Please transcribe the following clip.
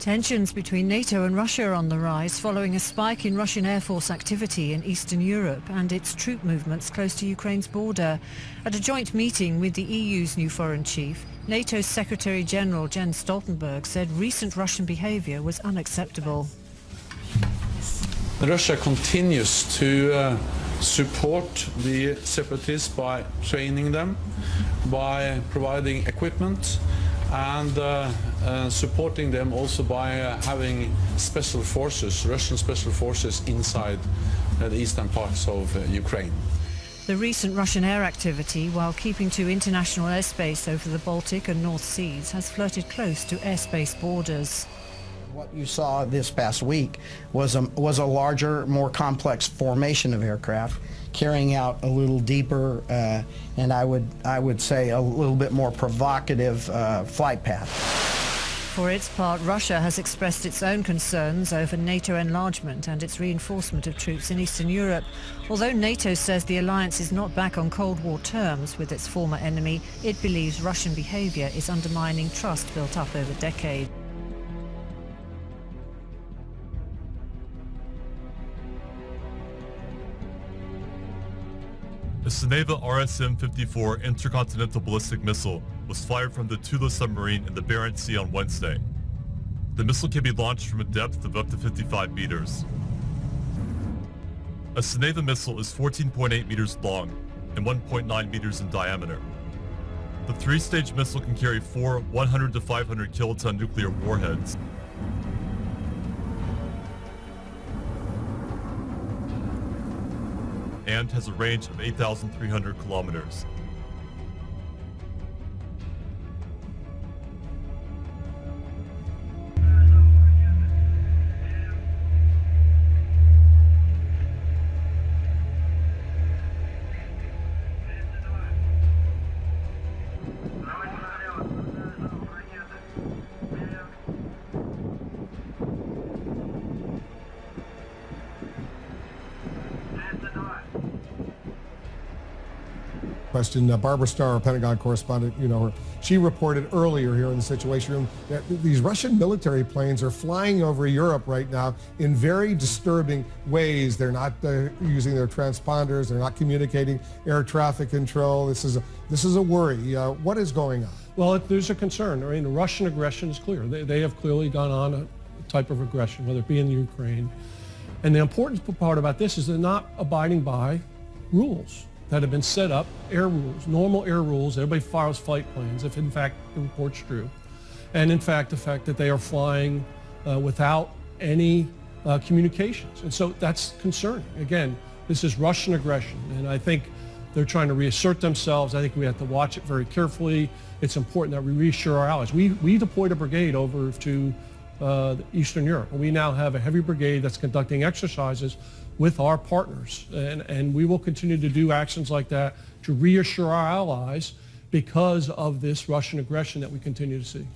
Tensions between NATO and Russia are on the rise following a spike in Russian Air Force activity in Eastern Europe and its troop movements close to Ukraine's border. At a joint meeting with the EU's new foreign chief, NATO's Secretary General Jens Stoltenberg said recent Russian behavior was unacceptable. Russia continues to support the separatists by training them, by providing equipment, and supporting them also by having special forces, Russian special forces inside the eastern parts of Ukraine. The recent Russian air activity, while keeping to international airspace over the Baltic and North Seas, has flirted close to airspace borders. What you saw this past week was a larger, more complex formation of aircraft, carrying out a little deeper and I would say a little bit more provocative flight path. For its part, Russia has expressed its own concerns over NATO enlargement and its reinforcement of troops in Eastern Europe. Although NATO says the alliance is not back on Cold War terms with its former enemy, it believes Russian behavior is undermining trust built up over decades. The Sneva RSM-54 intercontinental ballistic missile was fired from the Tula submarine in the Barents Sea on Wednesday. The missile can be launched from a depth of up to 55 meters. A Sneva missile is 14.8 meters long and 1.9 meters in diameter. The three-stage missile can carry 4 100 to 500 kiloton nuclear warheads. And has a range of 8,300 kilometers. Question. Barbara Starr, Pentagon correspondent, she reported earlier here in the Situation Room that these Russian military planes are flying over Europe right now in very disturbing ways. They're not using their transponders. They're not communicating air traffic control. This is a worry. What is going on? Well, there's a concern. I mean, Russian aggression is clear. They have clearly gone on a type of aggression, whether it be in Ukraine. And the important part about this is they're not abiding by rules that have been set up, air rules, normal air rules. Everybody fires flight planes, if in fact the report's true. And in fact, the fact that they are flying without any communications. And so that's concerning. Again, this is Russian aggression, and I think they're trying to reassert themselves. I think we have to watch it very carefully. It's important that we reassure our allies. We deployed a brigade over to Eastern Europe, and we now have a heavy brigade that's conducting exercises with our partners, and we will continue to do actions like that to reassure our allies because of this Russian aggression that we continue to see.